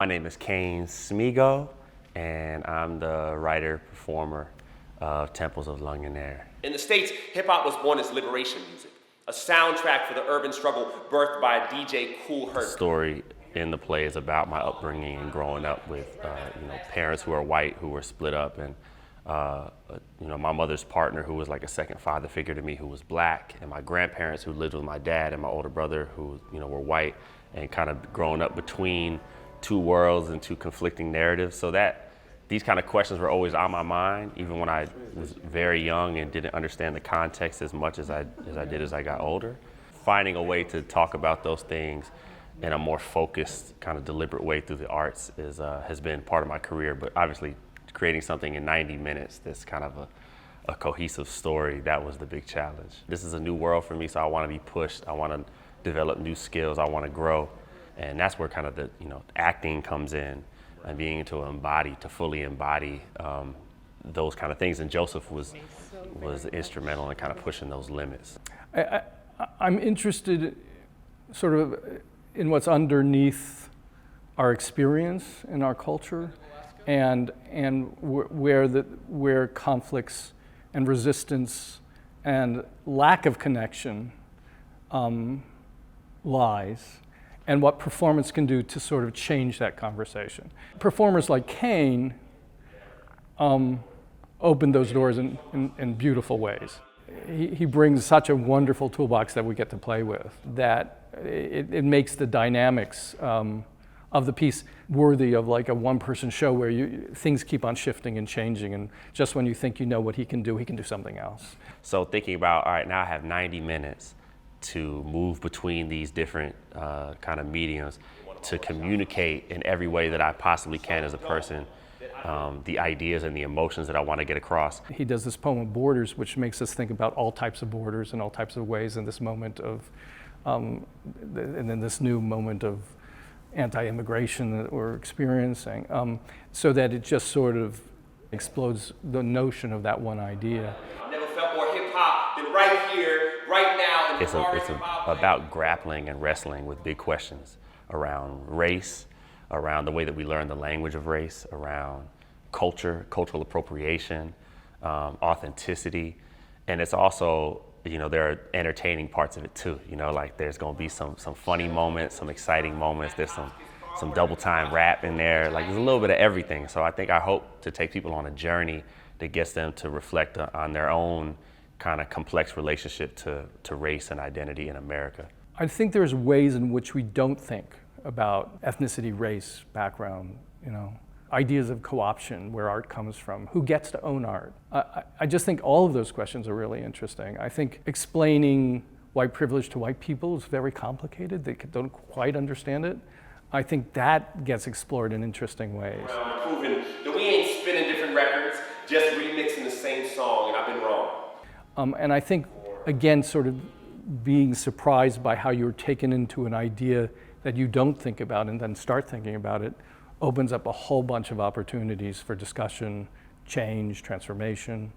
My name is Kane Smego, and I'm the writer-performer of Temples of Lung and Air. In the States, hip-hop was born as liberation music, a soundtrack for the urban struggle birthed by DJ Kool Herc. The story in the play is about my upbringing and growing up with parents who are white who were split up, and my mother's partner who was like a second father figure to me who was black, and my grandparents who lived with my dad and my older brother who were white, and kind of growing up between two worlds and two conflicting narratives. So that these kind of questions were always on my mind, even when I was very young and didn't understand the context as much as I did as I got older. Finding a way to talk about those things in a more focused, kind of deliberate way through the arts has been part of my career. But obviously, creating something in 90 minutes that's kind of a cohesive story, that was the big challenge. This is a new world for me, so I want to be pushed. I want to develop new skills. I want to grow. And that's where kind of the acting comes in, and being able to fully embody those kind of things. And Joseph was instrumental in kind of pushing those limits. I'm interested sort of in what's underneath our experience in our culture, and where conflicts and resistance and lack of connection lies, and what performance can do to sort of change that conversation. Performers like Kane open those doors in beautiful ways. He brings such a wonderful toolbox that we get to play with, that it makes the dynamics of the piece worthy of like a one-person show where things keep on shifting and changing, and just when you think you know what he can do something else. So thinking about, all right, now I have 90 minutes to move between these different kind of mediums, to communicate in every way that I possibly can as a person, the ideas and the emotions that I want to get across. He does this poem of borders, which makes us think about all types of borders and all types of ways in this moment of, and then this new moment of anti-immigration that we're experiencing, so that it just sort of explodes the notion of that one idea. I've never felt more hip-hop than right here, right now. It's about grappling and wrestling with big questions around race, around the way that we learn the language of race, around culture, cultural appropriation, authenticity. And it's also, there are entertaining parts of it too. Like there's gonna be some funny moments, some exciting moments. There's some double time rap in there. Like there's a little bit of everything. So I hope to take people on a journey that gets them to reflect on their own kind of complex relationship to race and identity in America. I think there's ways in which we don't think about ethnicity, race, background, ideas of co-option, where art comes from, who gets to own art. I just think all of those questions are really interesting. I think explaining white privilege to white people is very complicated. They don't quite understand it. I think that gets explored in interesting ways. Proving that we ain't spinning different records, just remixing the same song, and I've been wrong. And I think, again, sort of being surprised by how you're taken into an idea that you don't think about and then start thinking about it opens up a whole bunch of opportunities for discussion, change, transformation,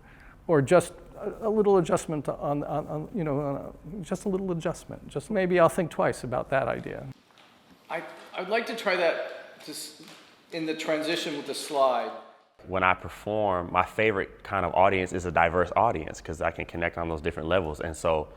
or just a little adjustment just a little adjustment. Just maybe I'll think twice about that idea. I'd like to try that in the transition with the slide. When I perform, my favorite kind of audience is a diverse audience because I can connect on those different levels. And so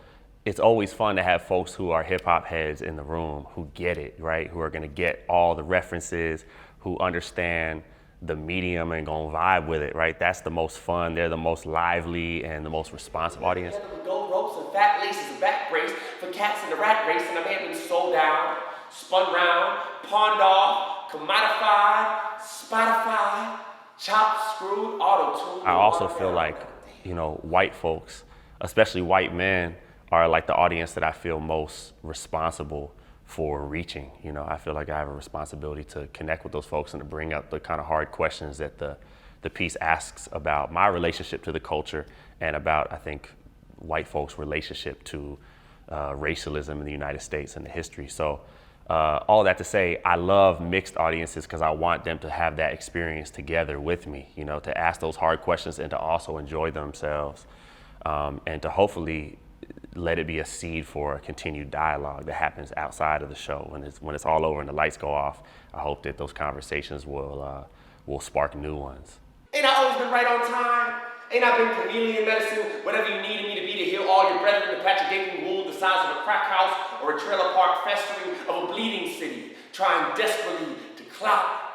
it's always fun to have folks who are hip hop heads in the room who get it, right? Who are gonna get all the references, who understand the medium and gonna vibe with it, right? That's the most fun. They're the most lively and the most responsive audience. Gold ropes and fat laces and back brace for cats in the rat race, and I may have been sold down, spun round, pawned off, commodified, Spotify, chopped, screwed, auto-tuned. I also feel like, white folks, especially white men, are like the audience that I feel most responsible for reaching. I feel like I have a responsibility to connect with those folks and to bring up the kind of hard questions that the piece asks about my relationship to the culture and about, I think, white folks' relationship to racialism in the United States and the history. So all that to say, I love mixed audiences because I want them to have that experience together with me, to ask those hard questions and to also enjoy themselves, and to hopefully let it be a seed for a continued dialogue that happens outside of the show. When it's all over and the lights go off, I hope that those conversations will spark new ones. Ain't I always been right on time? Ain't I been chameleon medicine, whatever you needed me to be to heal all your brethren, to patch a gaping wound the size of a crack house or a trailer park festering of a bleeding city, trying desperately to clout